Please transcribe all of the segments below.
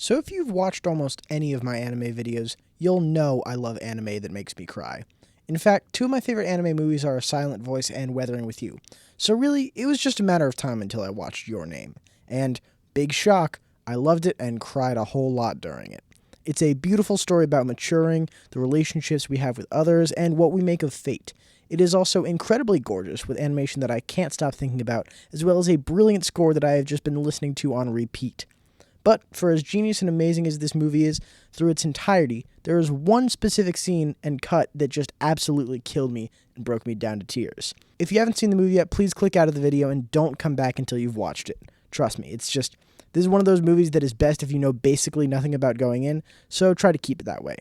So if you've watched almost any of my anime videos, you'll know I love anime that makes me cry. In fact, two of my favorite anime movies are A Silent Voice and Weathering with You. So really, it was just a matter of time until I watched Your Name. And, big shock, I loved it and cried a whole lot during it. It's a beautiful story about maturing, the relationships we have with others, and what we make of fate. It is also incredibly gorgeous, with animation that I can't stop thinking about, as well as a brilliant score that I have just been listening to on repeat. But for as genius and amazing as this movie is, through its entirety, there is one specific scene and cut that just absolutely killed me and broke me down to tears. If you haven't seen the movie yet, please click out of the video and don't come back until you've watched it. Trust me, this is one of those movies that is best if you know basically nothing about going in, so try to keep it that way.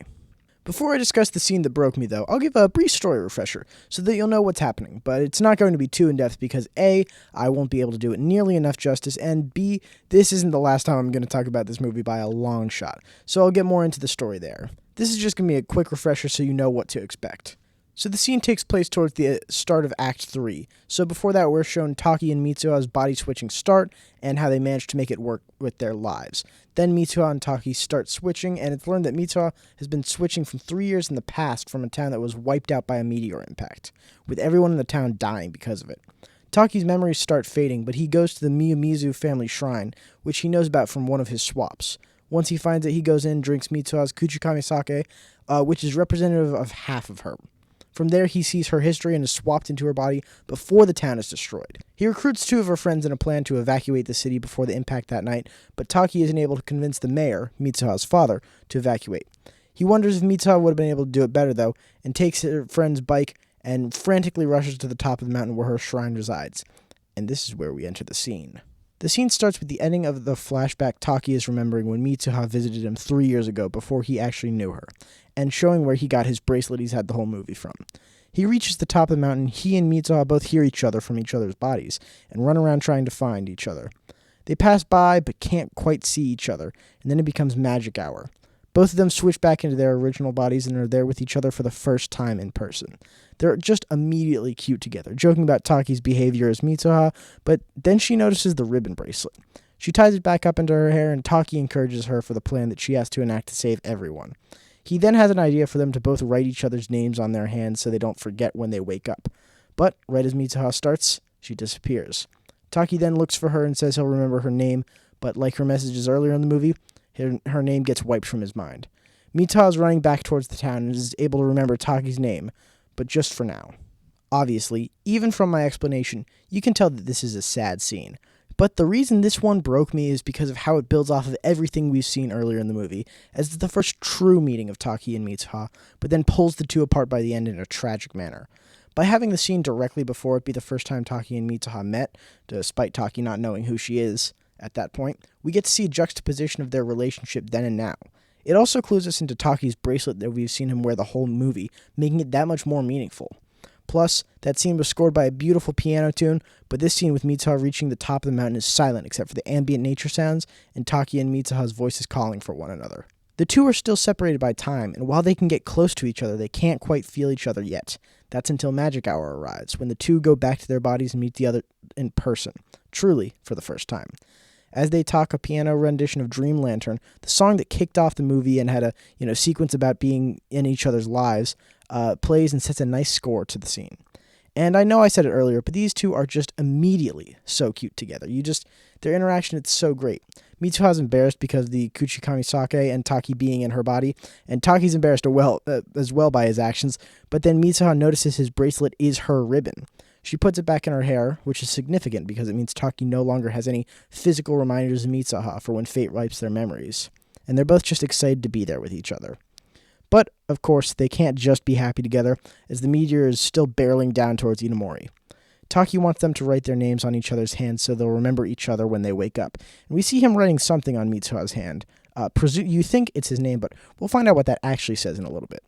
Before I discuss the scene that broke me, though, I'll give a brief story refresher so that you'll know what's happening, but it's not going to be too in-depth because A, I won't be able to do it nearly enough justice, and B, this isn't the last time I'm going to talk about this movie by a long shot, so I'll get more into the story there. This is just going to be a quick refresher so you know what to expect. So the scene takes place towards the start of Act 3. So before that, we're shown Taki and Mitsuha's body-switching start, and how they managed to make it work with their lives. Then Mitsuha and Taki start switching, and it's learned that Mitsuha has been switching from 3 years in the past from a town that was wiped out by a meteor impact, with everyone in the town dying because of it. Taki's memories start fading, but he goes to the Miyamizu family shrine, which he knows about from one of his swaps. Once he finds it, he goes in and drinks Mitsuha's Kuchikami sake, which is representative of half of her. From there, he sees her history and is swapped into her body before the town is destroyed. He recruits two of her friends in a plan to evacuate the city before the impact that night, but Taki isn't able to convince the mayor, Mitsuha's father, to evacuate. He wonders if Mitsuha would have been able to do it better, though, and takes her friend's bike and frantically rushes to the top of the mountain where her shrine resides. And this is where we enter the scene. The scene starts with the ending of the flashback Taki is remembering when Mitsuha visited him 3 years ago before he actually knew her, and showing where he got his bracelet he's had the whole movie from. He reaches the top of the mountain, he and Mitsuha both hear each other from each other's bodies, and run around trying to find each other. They pass by, but can't quite see each other, and then it becomes magic hour. Both of them switch back into their original bodies and are there with each other for the first time in person. They're just immediately cute together, joking about Taki's behavior as Mitsuha, but then she notices the ribbon bracelet. She ties it back up into her hair, and Taki encourages her for the plan that she has to enact to save everyone. He then has an idea for them to both write each other's names on their hands so they don't forget when they wake up. But right as Mitsuha starts, she disappears. Taki then looks for her and says he'll remember her name, but like her messages earlier in the movie, her name gets wiped from his mind. Mitsuha is running back towards the town and is able to remember Taki's name, but just for now. Obviously, even from my explanation, you can tell that this is a sad scene. But the reason this one broke me is because of how it builds off of everything we've seen earlier in the movie, as it's the first true meeting of Taki and Mitsuha, but then pulls the two apart by the end in a tragic manner. By having the scene directly before it be the first time Taki and Mitsuha met, despite Taki not knowing who she is at that point, we get to see a juxtaposition of their relationship then and now. It also clues us into Taki's bracelet that we've seen him wear the whole movie, making it that much more meaningful. Plus, that scene was scored by a beautiful piano tune, but this scene with Mitsuha reaching the top of the mountain is silent except for the ambient nature sounds and Taki and Mitsuha's voices calling for one another. The two are still separated by time, and while they can get close to each other, they can't quite feel each other yet. That's until Magic Hour arrives, when the two go back to their bodies and meet the other in person, truly for the first time. As they talk a piano rendition of Dream Lantern, the song that kicked off the movie and had a sequence about being in each other's lives, plays and sets a nice score to the scene. And I know I said it earlier, but these two are just immediately so cute together. Their interaction is so great. Mitsuha's embarrassed because of the Kuchikami sake and Taki being in her body, and Taki's embarrassed as well by his actions, but then Mitsuha notices his bracelet is her ribbon. She puts it back in her hair, which is significant because it means Taki no longer has any physical reminders of Mitsuha for when fate wipes their memories. And they're both just excited to be there with each other. But, of course, they can't just be happy together, as the meteor is still barreling down towards Inamori. Taki wants them to write their names on each other's hands so they'll remember each other when they wake up. And we see him writing something on Mitsuha's hand. You think it's his name, but we'll find out what that actually says in a little bit.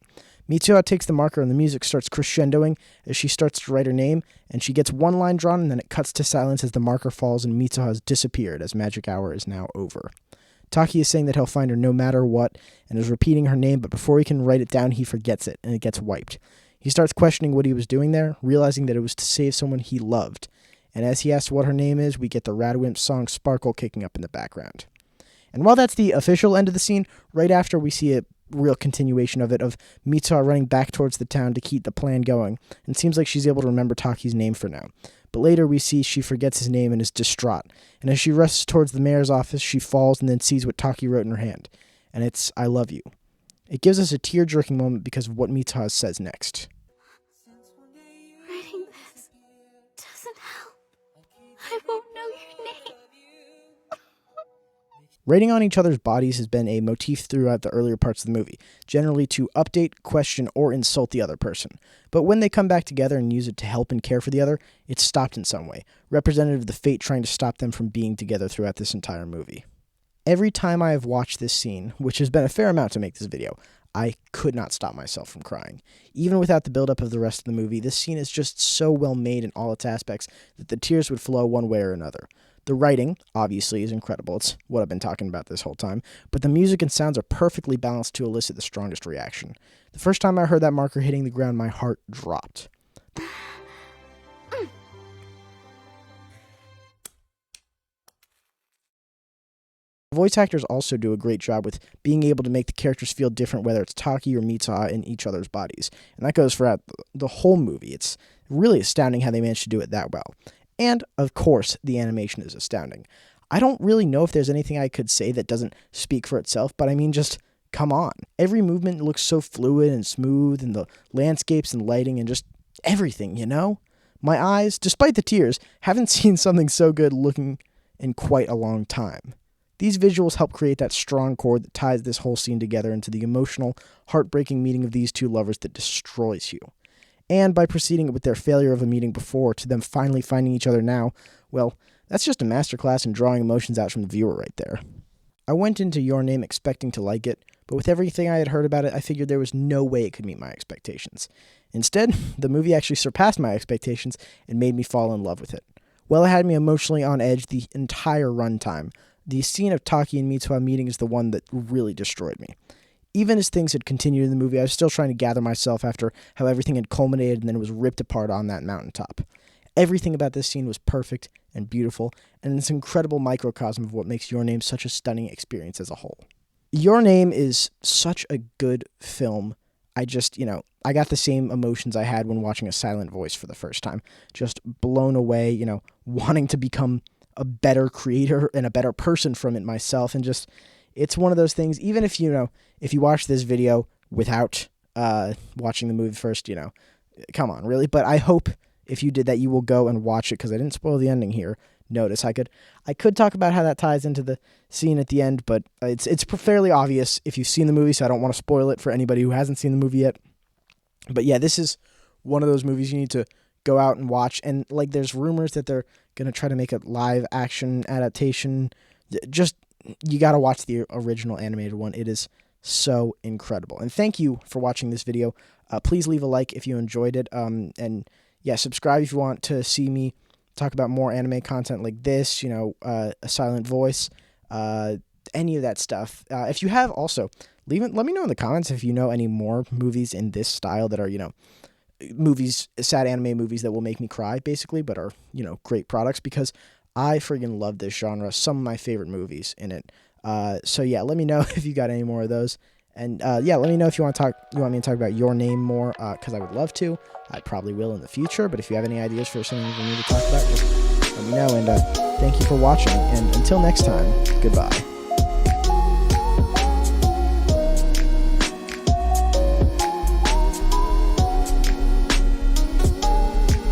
Mitsuha takes the marker and the music starts crescendoing as she starts to write her name, and she gets one line drawn and then it cuts to silence as the marker falls and Mitsuha has disappeared as Magic Hour is now over. Taki is saying that he'll find her no matter what and is repeating her name, but before he can write it down, he forgets it and it gets wiped. He starts questioning what he was doing there, realizing that it was to save someone he loved. And as he asks what her name is, we get the Radwimp song Sparkle kicking up in the background. And while that's the official end of the scene, right after we see a real continuation of it, of Mitsuha running back towards the town to keep the plan going, and it seems like she's able to remember Taki's name for now. But later we see she forgets his name and is distraught, and as she rushes towards the mayor's office, she falls and then sees what Taki wrote in her hand, and it's, "I love you." It gives us a tear-jerking moment because of what Mitsuha says next. Writing this doesn't help. I won't know your name. Writing on each other's bodies has been a motif throughout the earlier parts of the movie, generally to update, question, or insult the other person. But when they come back together and use it to help and care for the other, it's stopped in some way, representative of the fate trying to stop them from being together throughout this entire movie. Every time I have watched this scene, which has been a fair amount to make this video, I could not stop myself from crying. Even without the buildup of the rest of the movie, this scene is just so well made in all its aspects that the tears would flow one way or another. The writing, obviously, is incredible. It's what I've been talking about this whole time. But the music and sounds are perfectly balanced to elicit the strongest reaction. The first time I heard that marker hitting the ground, my heart dropped. Voice actors also do a great job with being able to make the characters feel different, whether it's Taki or Mitsuha in each other's bodies. And that goes throughout the whole movie. It's really astounding how they managed to do it that well. And, of course, the animation is astounding. I don't really know if there's anything I could say that doesn't speak for itself, but I mean, just come on. Every movement looks so fluid and smooth, and the landscapes and lighting and just everything, you know? My eyes, despite the tears, haven't seen something so good looking in quite a long time. These visuals help create that strong chord that ties this whole scene together into the emotional, heartbreaking meeting of these two lovers that destroys you. And by proceeding with their failure of a meeting before to them finally finding each other now, well, that's just a masterclass in drawing emotions out from the viewer right there. I went into Your Name expecting to like it, but with everything I had heard about it, I figured there was no way it could meet my expectations. Instead, the movie actually surpassed my expectations and made me fall in love with it. Well, it had me emotionally on edge the entire runtime. The scene of Taki and Mitsuha meeting is the one that really destroyed me. Even as things had continued in the movie, I was still trying to gather myself after how everything had culminated and then was ripped apart on that mountaintop. Everything about this scene was perfect and beautiful, and it's an incredible microcosm of what makes Your Name such a stunning experience as a whole. Your Name is such a good film. I just, I got the same emotions I had when watching A Silent Voice for the first time. Just blown away, wanting to become a better creator and a better person from it myself, and just, it's one of those things, even if if you watch this video without watching the movie first, come on, really. But I hope if you did that, you will go and watch it, because I didn't spoil the ending here. Notice I could talk about how that ties into the scene at the end, but it's fairly obvious if you've seen the movie, so I don't want to spoil it for anybody who hasn't seen the movie yet. But yeah, this is one of those movies you need to go out and watch. And there's rumors that they're gonna try to make a live action adaptation. Just, you gotta watch the original animated one. It is so incredible. And thank you for watching this video. Please leave a like if you enjoyed it. And yeah, subscribe if you want to see me talk about more anime content like this, A Silent Voice, any of that stuff. If you have, also, let me know in the comments if you know any more movies in this style that are, movies, sad anime movies that will make me cry, basically, but are, great products, because I friggin' love this genre. Some of my favorite movies in it. So yeah, let me know if you got any more of those. And yeah, let me know if you want me to talk about Your Name more, because I would love to. I probably will in the future, but if you have any ideas for something for me to talk about, just let me know. And thank you for watching, and until next time, goodbye.